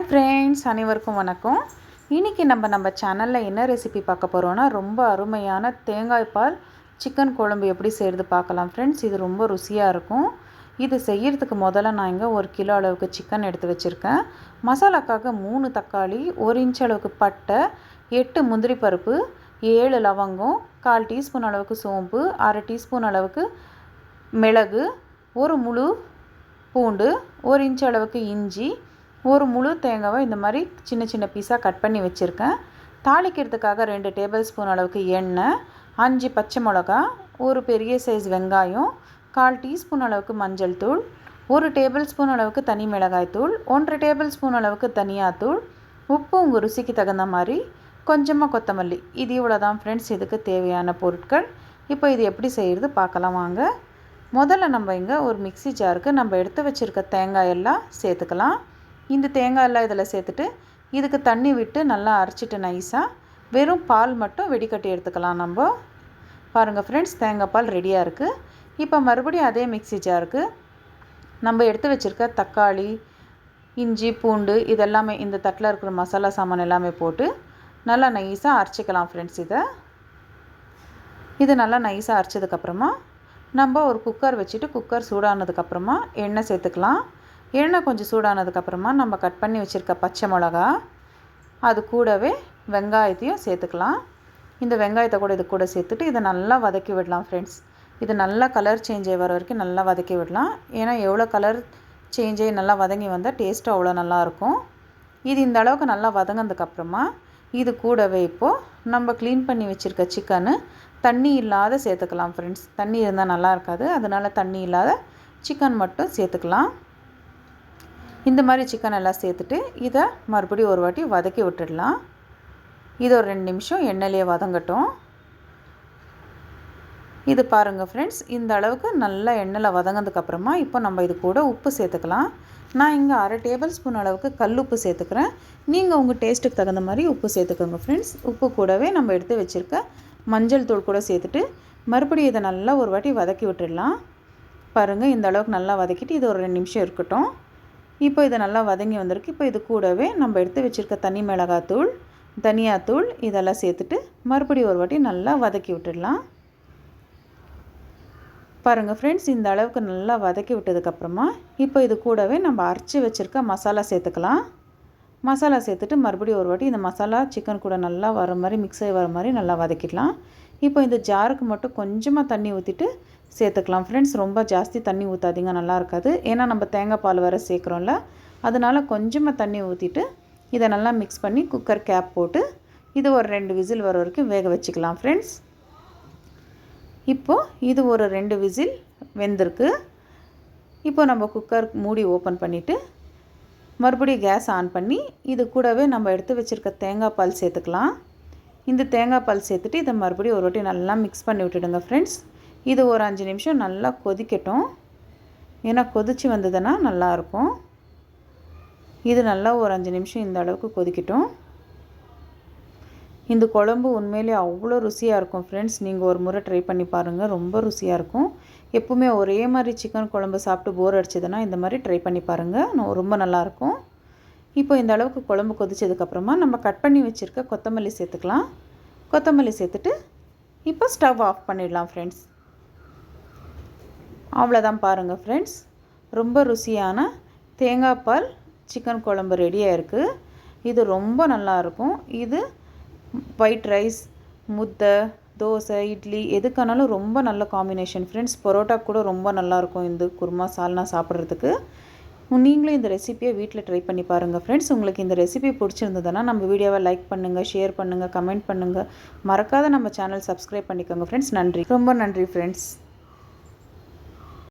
Friends அனைவருக்கும் வணக்கம். இன்றைக்கி நம்ம சேனலில் என்ன ரெசிபி பார்க்க போகிறோன்னா, ரொம்ப அருமையான தேங்காய் பால் சிக்கன் குழம்பு எப்படி செய்கிறது பார்க்கலாம் ஃப்ரெண்ட்ஸ். இது ரொம்ப ருசியாக இருக்கும். இது செய்கிறதுக்கு முதல்ல நான் இங்கே 1 கிலோ அளவுக்கு சிக்கன் எடுத்து வச்சுருக்கேன். மசாலாக்காக 3 தக்காளி, 1 இன்ச் அளவுக்கு பட்டை, 8 முந்திரி பருப்பு, 7 லவங்கம், 1/4 டீஸ்பூன் அளவுக்கு சோம்பு, 1/2 டீஸ்பூன் அளவுக்கு மிளகு, 1 முழு பூண்டு, 1 இன்ச் அளவுக்கு இஞ்சி, ஒரு முழு தேங்காவை இந்த மாதிரி சின்ன சின்ன பீஸாக கட் பண்ணி வச்சுருக்கேன். தாளிக்கிறதுக்காக 2 டேபிள் ஸ்பூன் அளவுக்கு எண்ணெய், 5 பச்சை மிளகா, ஒரு பெரிய சைஸ் வெங்காயம், 1/4 டீஸ்பூன் அளவுக்கு மஞ்சள் தூள், 1 டேபிள் ஸ்பூன் அளவுக்கு தனி மிளகாய் தூள், 1 டேபிள் ஸ்பூன் அளவுக்கு தனியாத்தூள், உப்பு உங்கள் ருசிக்கு தகுந்த மாதிரி, கொஞ்சமாக கொத்தமல்லி. இது இவ்வளோ தான் ஃப்ரெண்ட்ஸ் இதுக்கு தேவையான பொருட்கள். இப்போ இது எப்படி செய்கிறது பார்க்கலாம் வாங்க. முதல்ல நம்ம இங்கே ஒரு மிக்ஸி ஜாருக்கு நம்ம எடுத்து வச்சுருக்க தேங்காய் எல்லாம் சேர்த்துக்கலாம். இந்த தேங்காய் எல்லாம் இதில் சேர்த்துட்டு இதுக்கு தண்ணி விட்டு நல்லா அரைச்சிட்டு நைஸாக வெறும் பால் மட்டும் வெடிக்கட்டி எடுத்துக்கலாம். நம்ம பாருங்கள் ஃப்ரெண்ட்ஸ், தேங்காய் பால் ரெடியாக இருக்குது. இப்போ மறுபடியும் அதே மிக்ஸி ஜாருக்கு நம்ம எடுத்து வச்சுருக்க தக்காளி, இஞ்சி, பூண்டு இதெல்லாமே இந்த தட்டில் இருக்கிற மசாலா சாமான் எல்லாமே போட்டு நல்லா நைஸாக அரைச்சிக்கலாம் ஃப்ரெண்ட்ஸ். இது நல்லா நைஸாக அரைச்சதுக்கப்புறமா நம்ம ஒரு குக்கர் வச்சுட்டு குக்கர் சூடானதுக்கப்புறமா எண்ணெய் சேர்த்துக்கலாம். எண்ணெய் கொஞ்சம் சூடானதுக்கப்புறமா நம்ம கட் பண்ணி வச்சுருக்க பச்சை மிளகா, அது கூடவே வெங்காயத்தையும் சேர்த்துக்கலாம். இந்த வெங்காயத்தை கூட இது கூட சேர்த்துட்டு இதை நல்லா வதக்கி விடலாம் ஃப்ரெண்ட்ஸ். இது நல்லா கலர் சேஞ்ச் ஆகி வர வரைக்கும் நல்லா வதக்கி விடலாம். ஏன்னா எவ்வளோ கலர் சேஞ்ச் ஆகி நல்லா வதங்கி வந்தால் டேஸ்ட்டு அவ்வளோ நல்லாயிருக்கும். இது இந்த அளவுக்கு நல்லா வதங்கினதுக்கப்புறமா இது கூடவே இப்போது நம்ம க்ளீன் பண்ணி வச்சுருக்க சிக்கனு தண்ணி இல்லாத சேர்த்துக்கலாம் ஃப்ரெண்ட்ஸ். தண்ணி இருந்தால் நல்லா இருக்காது, அதனால் தண்ணி இல்லாத சிக்கன் மட்டும் சேர்த்துக்கலாம். இந்த மாதிரி சிக்கன் எல்லாம் சேர்த்துட்டு இதை மறுபடியும் ஒரு வாட்டி வதக்கி விட்டுடலாம். இது ஒரு 2 நிமிஷம் எண்ணெயிலே வதங்கட்டும். இது பாருங்கள் ஃப்ரெண்ட்ஸ், இந்த அளவுக்கு நல்லா எண்ணெயில் வதங்கினதுக்கப்புறமா இப்போ நம்ம இது கூட உப்பு சேர்த்துக்கலாம். நான் இங்கே 1/2 டேபிள் ஸ்பூன் அளவுக்கு கல் உப்பு சேர்த்துக்கிறேன். நீங்கள் உங்கள் டேஸ்ட்டுக்கு தகுந்த மாதிரி உப்பு சேர்த்துக்கோங்க ஃப்ரெண்ட்ஸ். உப்பு கூடவே நம்ம எடுத்து வச்சுருக்க மஞ்சள் தூள் கூட சேர்த்துட்டு மறுபடியும் இதை நல்லா ஒரு வாட்டி வதக்கி விட்டுடலாம். பாருங்கள், இந்த அளவுக்கு நல்லா வதக்கிட்டு இது ஒரு 2 நிமிஷம் இருக்கட்டும். இப்போ இது நல்லா வதங்கி வந்திருக்கு. இப்போ இது கூடவே நம்ம எடுத்து வச்சுருக்க தனி மிளகாத்தூள், தனியாத்தூள் இதெல்லாம் சேர்த்துட்டு மறுபடியும் ஒரு வாட்டி நல்லா வதக்கி விட்டுடலாம். பாருங்கள் ஃப்ரெண்ட்ஸ், இந்த அளவுக்கு நல்லா வதக்கி விட்டதுக்கப்புறமா இப்போ இது கூடவே நம்ம அரைச்சி வச்சுருக்க மசாலா சேர்த்துக்கலாம். மசாலா சேர்த்துட்டு மறுபடியும் ஒரு வாட்டி இந்த மசாலா சிக்கன் கூட நல்லா வர மாதிரி மிக்ஸ் ஆகி வர மாதிரி நல்லா வதக்கிடலாம். இப்போ இந்த ஜாருக்கு மட்டும் கொஞ்சமாக தண்ணி ஊற்றிட்டு சேர்த்துக்கலாம் ஃப்ரெண்ட்ஸ். ரொம்ப ஜாஸ்தி தண்ணி ஊற்றாதீங்க, நல்லா இருக்காது. ஏன்னா நம்ம தேங்காய் பால் வேறு சேர்க்குறோம்ல, அதனால் கொஞ்சமாக தண்ணி ஊற்றிட்டு இதை நல்லா மிக்ஸ் பண்ணி குக்கர் கேப் போட்டு இது ஒரு 2 விசில் வர வரைக்கும் வேக வச்சுக்கலாம் ஃப்ரெண்ட்ஸ். இப்போது இது ஒரு 2 விசில் வெந்திருக்கு. இப்போ நம்ம குக்கர் மூடி ஓப்பன் பண்ணிவிட்டு மறுபடியும் கேஸ் ஆன் பண்ணி இது கூடவே நம்ம எடுத்து வச்சுருக்க தேங்காய் பால் சேர்த்துக்கலாம். இந்த தேங்காய் பால் சேர்த்துட்டு இதை மறுபடியும் ஒரு வாட்டி நல்லா மிக்ஸ் பண்ணி விட்டுடுங்க ஃப்ரெண்ட்ஸ். இது ஒரு 5 நிமிஷம் நல்லா கொதிக்கட்டும். ஏன்னா கொதித்து வந்ததுன்னா நல்லாயிருக்கும். இது நல்லா ஒரு 5 நிமிஷம் இந்த அளவுக்கு கொதிக்கட்டும். இந்த குழம்பு உண்மையிலே அவ்வளோ ருசியாக இருக்கும் ஃப்ரெண்ட்ஸ். நீங்கள் ஒரு முறை ட்ரை பண்ணி பாருங்கள், ரொம்ப ருசியாக இருக்கும். எப்போவுமே ஒரே மாதிரி சிக்கன் குழம்பு சாப்பிட்டு போர் அடிச்சதுன்னா இந்த மாதிரி ட்ரை பண்ணி பாருங்கள், ரொம்ப நல்லாயிருக்கும். இப்போ இந்த அளவுக்கு குழம்பு கொதிச்சதுக்கப்புறமா நம்ம கட் பண்ணி வச்சுருக்க கொத்தமல்லி சேர்த்துக்கலாம். கொத்தமல்லி சேர்த்துட்டு இப்போ ஸ்டவ் ஆஃப் பண்ணிடலாம் ஃப்ரெண்ட்ஸ். அவ்வளோதான் பாருங்கள் ஃப்ரெண்ட்ஸ், ரொம்ப ருசியான தேங்காய் பால் சிக்கன் குழம்பு ரெடியாக இருக்குது. இது ரொம்ப நல்லாயிருக்கும். இது ஒயிட் ரைஸ், முட்டை, தோசை, இட்லி எதுக்கானாலும் ரொம்ப நல்ல காம்பினேஷன் ஃப்ரெண்ட்ஸ். பரோட்டா கூட ரொம்ப நல்லாயிருக்கும் இந்த குருமா சால்னா சாப்பிட்றதுக்கு. நீங்களும் இந்த ரெசிபியை வீட்டில் ட்ரை பண்ணி பாருங்கள் ஃப்ரெண்ட்ஸ். உங்களுக்கு இந்த ரெசிபி பிடிச்சிருந்ததுன்னா நம்ம வீடியோவை லைக் பண்ணுங்கள், ஷேர் பண்ணுங்கள், கமெண்ட் பண்ணுங்கள். மறக்காத நம்ம சேனல் சப்ஸ்கிரைப் பண்ணிக்கோங்க ஃப்ரெண்ட்ஸ். நன்றி, ரொம்ப நன்றி ஃப்ரெண்ட்ஸ்.